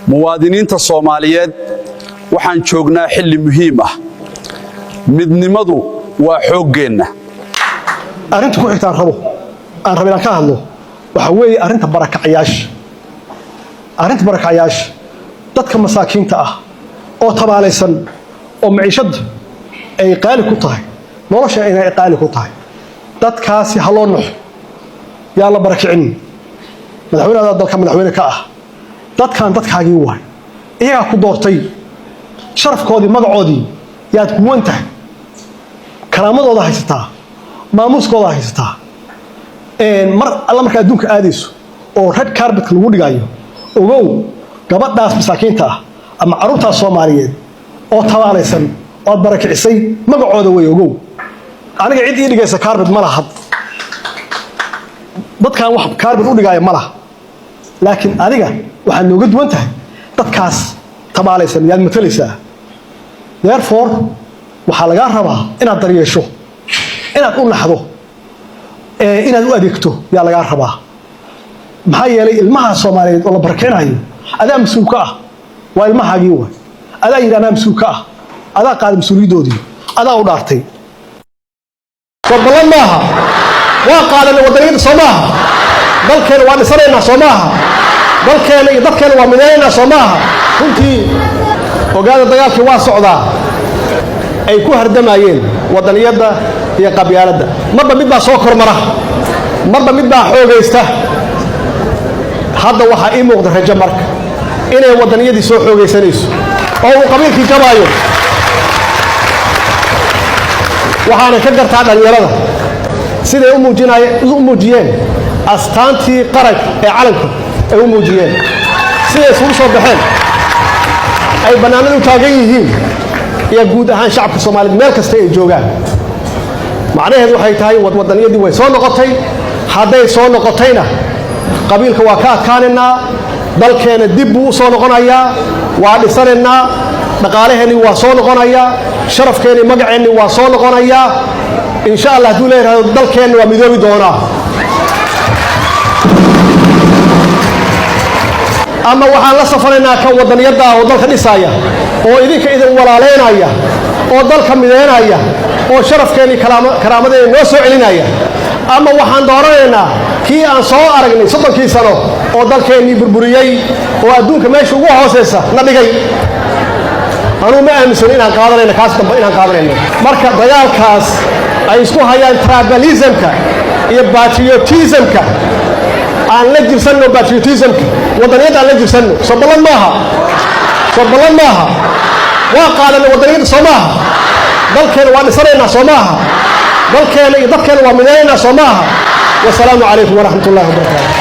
muwaadiniinta Soomaaliyeed waxaan joognaa xilli muhiim ah midnimadu waa xooggeena arinta ku xigtaan aan rabaa ka hadlo waxa weeye arinta barakacayaash dadka masaakiinta ah oo tabaalaysan oo maciishad ay qaali ku tahay nolosha ay qaali ku tahay dadkaasi haloo nuux yaa la barakicin madaxweynaha dalka madaxweyne ka ah dadkan dadkaagii waay iyaga ku doortay sharafkoodii magacoodii yaad ku wantahay karaamadooda haysataa maamuuskooda haysataa mar alla markaa adduunka aadayso oo red carpet lagu dhigayo ogow gabadhaas masaakiinta ah ama carruurtaas Soomaaliyeed oo tabaalaysan oo barakicisay magacooda way ogow aniga cid ii dhigaysa carpet ma laha dadkan wax carpet u dhigaya ma laha laakiin adiga waxaa nooga duwan tahay dadkaas tabaalaysan yaad matalaysaa therefore waxaa laga rabaa inaad daryeesho inaad u naxdo inaad u adeegto yaa laga rabaa maxaa yeelay ilmaha Soomaaliyeed oo la barakeenayo adaa mas'uul ka ah waa ilmahaagii way adaa yiraahdaa mas'uul ka ah adaa qaad mas'uuliyadoodii adaa u dhaartay wabalan maaha waa qaadan wadaniga Soomaaliya dalkeena waa dhisanaynaa Soomaaliya dalkeena iyo dadkeena waa midaynaa Soomaaliya runtii ogaada dagaalkii waa socdaa ay ku hardamayeen wadaniyada iyo qabyaaladda marba mid baa soo kormara marba mid baa xoogaysta hadda waxa ii muuqda rajo marka inay wadaniyadii soo xoogaysanayso oo uu qabiilkii jabaayo waxaana ka gartaa dhalinyarada siday u muujiyeen astaantii qaranka ee calanka ay u muujiyeen siday isugu soo baxeen ay bannaanadu taagan yihiin iyo guud ahaan shacabka Soomaaliyeed meel kasta ay joogaan macnaheedu waxay tahay wadaniyadii way soo noqotay hadday soo noqotayna qabiilka waa ka adkaanaynaa dalkeena dib buu u soo noqonayaa waa dhisanaynaa dhaqaalaheeni waa soo noqonayaa sharafkeeni magaceeni waa soo noqonayaa insha Allah hadduu leeyahay dalkeena waa midoobi doonaa ama waxaan la safaraynaa kan wadaniyada oo dalka dhisaya oo idinka idin walaaleynaya oo dalka mideynaya oo sharafkeeni karaamadeena noo soo celinaya ama waxaan dooranaynaa kii aan soo aragnay 30 sano oo dalkeeni burburiyay oo adduunka meesha ugu hooseysa la dhigay anu ma aaminsan inaan qaadanayno kaas dambe inaan qaadanayno marka dagaalkaas ay isku hayaan tribalismka iyo patriotismka aan la jirsanno patriotismka wadaniyada aan la jirsanno sobalan maaha waa qaadan wadaniyada Soomaaliya dalkeena waa dhisanaynaa Soomaaliya dalkeena iyo dadkeena waa midaynaa Soomaaliya والسلام عليكم ورحمة الله وبركاته.